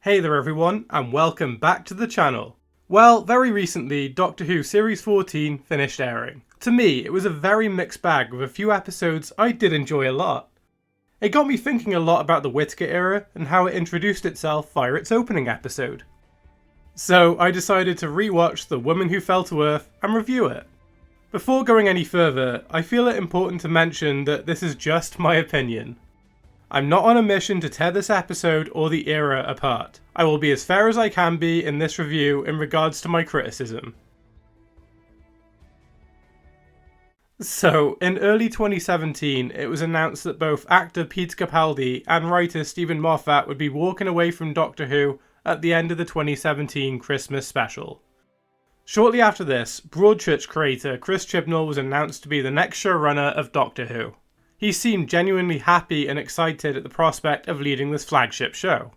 Hey there everyone, and welcome back to the channel. Well, very recently, Doctor Who Series 14 finished airing. To me, it was a very mixed bag with a few episodes I did enjoy a lot. It got me thinking a lot about the Whittaker era and how it introduced itself via its opening episode. So I decided to rewatch The Woman Who Fell to Earth and review it. Before going any further, I feel it important to mention that this is just my opinion. I'm not on a mission to tear this episode or the era apart. I will be as fair as I can be in this review in regards to my criticism. So, in early 2017, it was announced that both actor Peter Capaldi and writer Stephen Moffat would be walking away from Doctor Who at the end of the 2017 Christmas special. Shortly after this, Broadchurch creator Chris Chibnall was announced to be the next showrunner of Doctor Who. He seemed genuinely happy and excited at the prospect of leading this flagship show,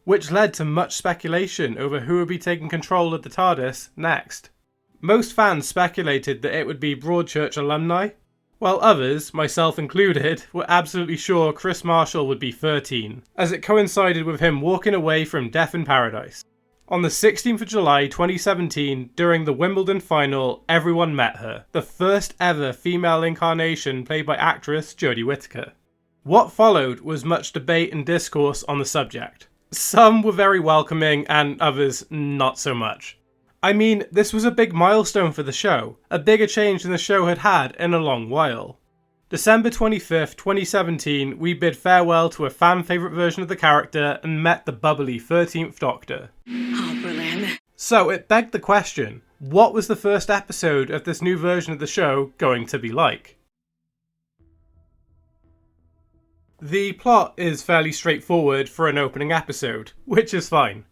which led to much speculation over who would be taking control of the TARDIS next. Most fans speculated that it would be Broadchurch alumni, while others, myself included, were absolutely sure Chris Marshall would be 13, as it coincided with him walking away from Death in Paradise. On the 16th of July 2017, during the Wimbledon final, everyone met her, the first ever female incarnation played by actress Jodie Whittaker. What followed was much debate and discourse on the subject. Some were very welcoming and others not so much. I mean, this was a big milestone for the show, a bigger change than the show had had in a long while. December 25th, 2017, we bid farewell to a fan favourite version of the character and met the bubbly 13th Doctor. Oh, brilliant. So it begged the question, what was the first episode of this new version of the show going to be like? The plot is fairly straightforward for an opening episode, which is fine.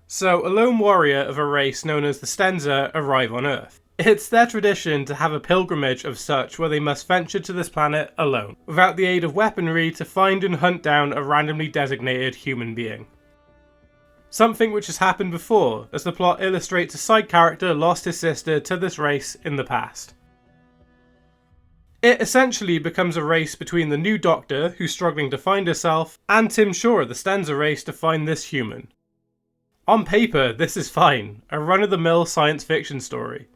So a lone warrior of a race known as the Stenza arrive on Earth. It's their tradition to have a pilgrimage of such where they must venture to this planet alone, without the aid of weaponry, to find and hunt down a randomly designated human being. Something which has happened before, as the plot illustrates a side character lost his sister to this race in the past. It essentially becomes a race between the new Doctor, who's struggling to find herself, and Tim Shaw of the Stenza race to find this human. On paper, this is fine, a run-of-the-mill science fiction story.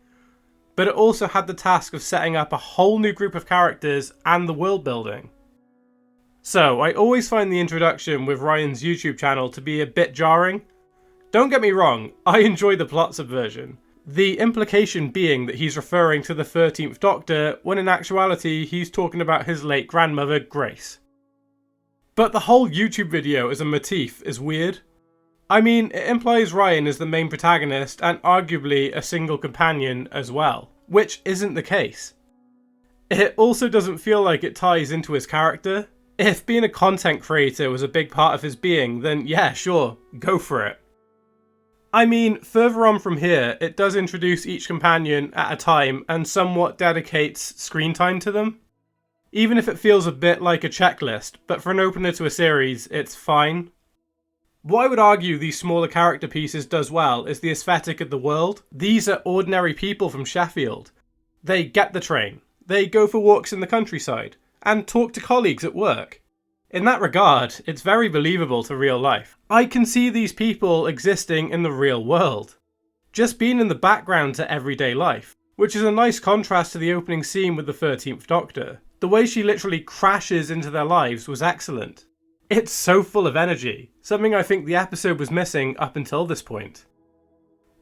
But it also had the task of setting up a whole new group of characters and the world building. So, I always find the introduction with Ryan's YouTube channel to be a bit jarring. Don't get me wrong, I enjoy the plot subversion. The implication being that he's referring to the 13th Doctor, when in actuality he's talking about his late grandmother, Grace. But the whole YouTube video as a motif is weird. I mean, it implies Ryan is the main protagonist and arguably a single companion as well, which isn't the case. It also doesn't feel like it ties into his character. If being a content creator was a big part of his being, then yeah, sure, go for it. I mean, further on from here, it does introduce each companion at a time and somewhat dedicates screen time to them. Even if it feels a bit like a checklist, but for an opener to a series, it's fine. What I would argue these smaller character pieces does well is the aesthetic of the world. These are ordinary people from Sheffield. They get the train, they go for walks in the countryside, and talk to colleagues at work. In that regard, it's very believable to real life. I can see these people existing in the real world, just being in the background to everyday life, which is a nice contrast to the opening scene with the 13th Doctor. The way she literally crashes into their lives was excellent. It's so full of energy, something I think the episode was missing up until this point.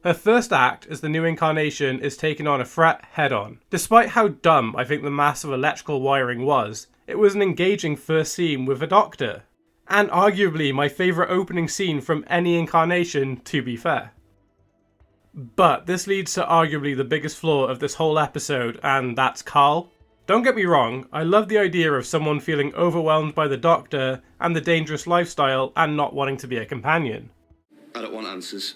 Her first act as the new incarnation is taking on a threat head-on. Despite how dumb I think the mass of electrical wiring was, it was an engaging first scene with a Doctor. And arguably my favourite opening scene from any incarnation, to be fair. But this leads to arguably the biggest flaw of this whole episode, and that's Carl. Don't get me wrong, I love the idea of someone feeling overwhelmed by the Doctor and the dangerous lifestyle and not wanting to be a companion. I don't want answers.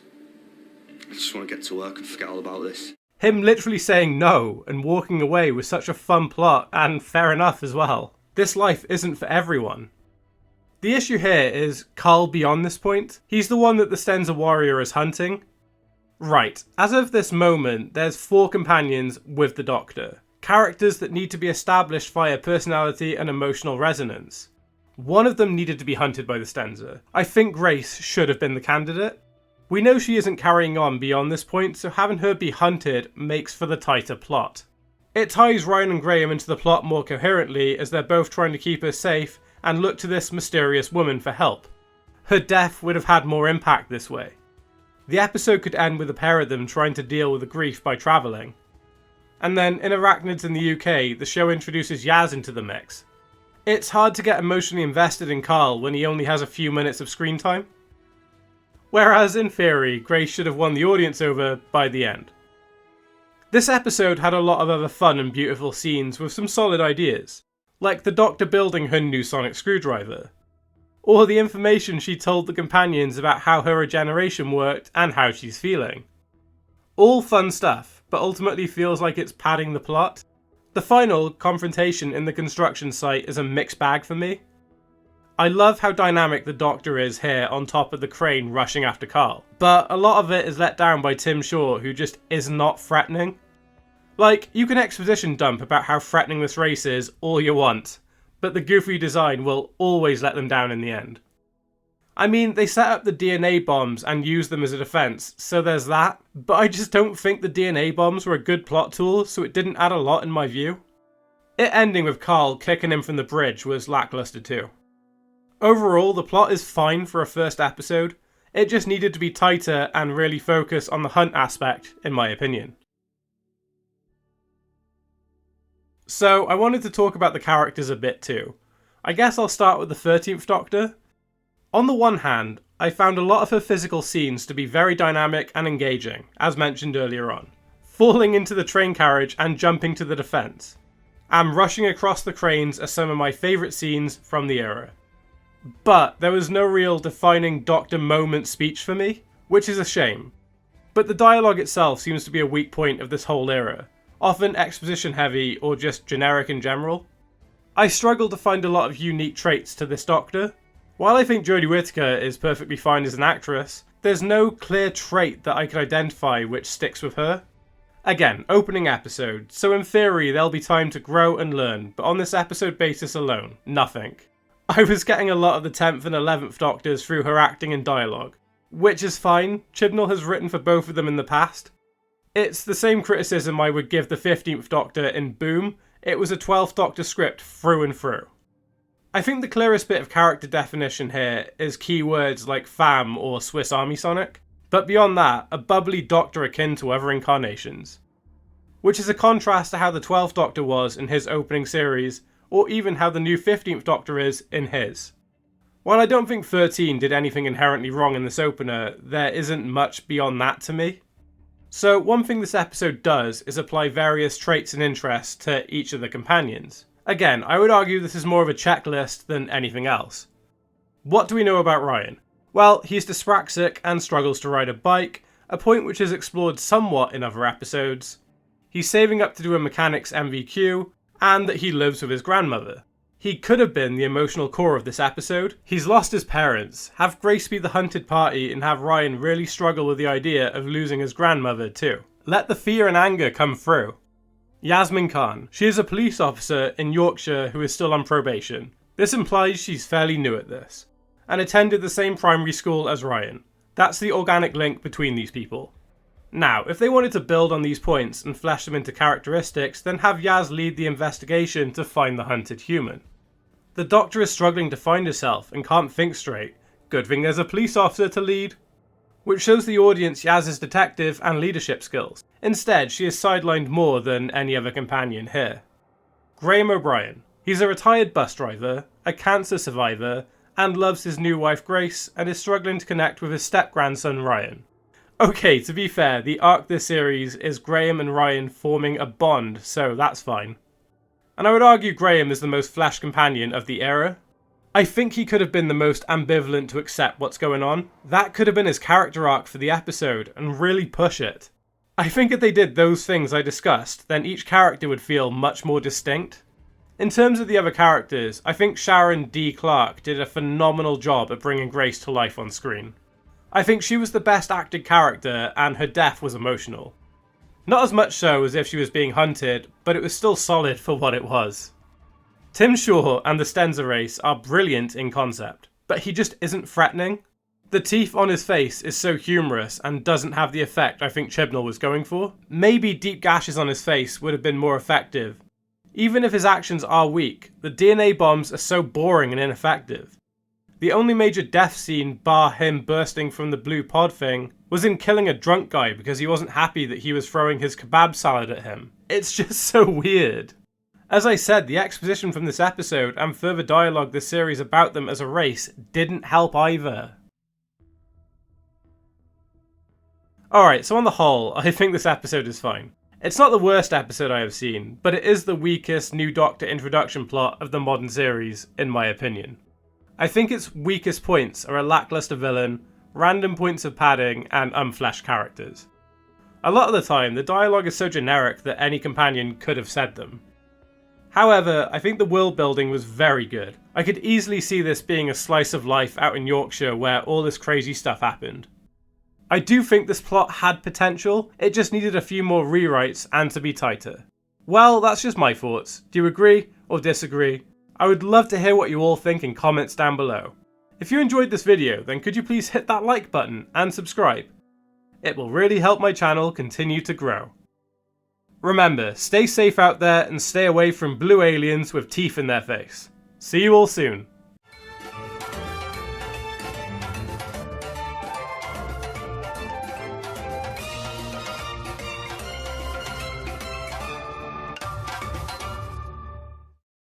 I just want to get to work and forget all about this. Him literally saying no and walking away was such a fun plot, and fair enough as well. This life isn't for everyone. The issue here is Carl beyond this point. He's the one that the Stenza warrior is hunting. Right, as of this moment, there's 4 companions with the Doctor. Characters that need to be established via personality and emotional resonance. One of them needed to be hunted by the Stenza. I think Grace should have been the candidate. We know she isn't carrying on beyond this point, so having her be hunted makes for the tighter plot. It ties Ryan and Graham into the plot more coherently as they're both trying to keep her safe and look to this mysterious woman for help. Her death would have had more impact this way. The episode could end with the pair of them trying to deal with the grief by travelling. And then in Arachnids in the UK, the show introduces Yaz into the mix. It's hard to get emotionally invested in Carl when he only has a few minutes of screen time. Whereas in theory, Grace should have won the audience over by the end. This episode had a lot of other fun and beautiful scenes with some solid ideas, like the Doctor building her new sonic screwdriver, or the information she told the companions about how her regeneration worked and how she's feeling. All fun stuff, but ultimately feels like it's padding the plot. The final confrontation in the construction site is a mixed bag for me. I love how dynamic the Doctor is here on top of the crane rushing after Carl, but a lot of it is let down by Tim Shaw, who just is not threatening. Like, you can exposition dump about how threatening this race is all you want, but the goofy design will always let them down in the end. I mean, they set up the DNA bombs and used them as a defense, so there's that, but I just don't think the DNA bombs were a good plot tool, so it didn't add a lot in my view. It ending with Carl kicking him from the bridge was lackluster too. Overall, the plot is fine for a first episode. It just needed to be tighter and really focus on the hunt aspect, in my opinion. So, I wanted to talk about the characters a bit too. I guess I'll start with the 13th Doctor. On the one hand, I found a lot of her physical scenes to be very dynamic and engaging, as mentioned earlier on. Falling into the train carriage and jumping to the defence, and rushing across the cranes are some of my favourite scenes from the era. But there was no real defining Doctor moment speech for me, which is a shame. But the dialogue itself seems to be a weak point of this whole era, often exposition heavy or just generic in general. I struggle to find a lot of unique traits to this Doctor. While I think Jodie Whittaker is perfectly fine as an actress, there's no clear trait that I can identify which sticks with her. Again, opening episode, so in theory there'll be time to grow and learn, but on this episode basis alone, nothing. I was getting a lot of the 10th and 11th Doctors through her acting and dialogue, which is fine. Chibnall has written for both of them in the past. It's the same criticism I would give the 15th Doctor in Boom. It was a 12th Doctor script through and through. I think the clearest bit of character definition here is keywords like fam or Swiss Army Sonic, but beyond that, a bubbly Doctor akin to other incarnations. Which is a contrast to how the 12th Doctor was in his opening series, or even how the new 15th Doctor is in his. While I don't think 13 did anything inherently wrong in this opener, there isn't much beyond that to me. So one thing this episode does is apply various traits and interests to each of the companions. Again, I would argue this is more of a checklist than anything else. What do we know about Ryan? Well, he's dyspraxic and struggles to ride a bike, a point which is explored somewhat in other episodes. He's saving up to do a mechanics MVQ, and that he lives with his grandmother. He could have been the emotional core of this episode. He's lost his parents, have Grace be the hunted party, and have Ryan really struggle with the idea of losing his grandmother too. Let the fear and anger come through. Yasmin Khan. She is a police officer in Yorkshire who is still on probation. This implies she's fairly new at this, and attended the same primary school as Ryan. That's the organic link between these people. Now, if they wanted to build on these points and flesh them into characteristics, then have Yaz lead the investigation to find the hunted human. The Doctor is struggling to find herself and can't think straight. Good thing there's a police officer to lead. Which shows the audience Yaz's detective and leadership skills. Instead, she is sidelined more than any other companion here. Graham O'Brien. He's a retired bus driver, a cancer survivor, and loves his new wife Grace, and is struggling to connect with his step-grandson Ryan. Okay, to be fair, the arc this series is Graham and Ryan forming a bond, so that's fine. And I would argue Graham is the most flesh companion of the era. I think he could have been the most ambivalent to accept what's going on. That could have been his character arc for the episode, and really push it. I think if they did those things I discussed, then each character would feel much more distinct. In terms of the other characters, I think Sharon D. Clarke did a phenomenal job at bringing Grace to life on screen. I think she was the best acted character, and her death was emotional. Not as much so as if she was being hunted, but it was still solid for what it was. Tim Shaw and the Stenza race are brilliant in concept, but he just isn't threatening. The teeth on his face is so humorous and doesn't have the effect I think Chibnall was going for. Maybe deep gashes on his face would have been more effective. Even if his actions are weak, the DNA bombs are so boring and ineffective. The only major death scene bar him bursting from the blue pod thing was in killing a drunk guy because he wasn't happy that he was throwing his kebab salad at him. It's just so weird. As I said, the exposition from this episode and further dialogue this series about them as a race didn't help either. Alright, so on the whole, I think this episode is fine. It's not the worst episode I have seen, but it is the weakest new Doctor introduction plot of the modern series, in my opinion. I think its weakest points are a lackluster villain, random points of padding, and unfleshed characters. A lot of the time, the dialogue is so generic that any companion could have said them. However, I think the world building was very good. I could easily see this being a slice of life out in Yorkshire where all this crazy stuff happened. I do think this plot had potential, it just needed a few more rewrites and to be tighter. Well, that's just my thoughts. Do you agree or disagree? I would love to hear what you all think in comments down below. If you enjoyed this video, then could you please hit that like button and subscribe? It will really help my channel continue to grow. Remember, stay safe out there and stay away from blue aliens with teeth in their face. See you all soon.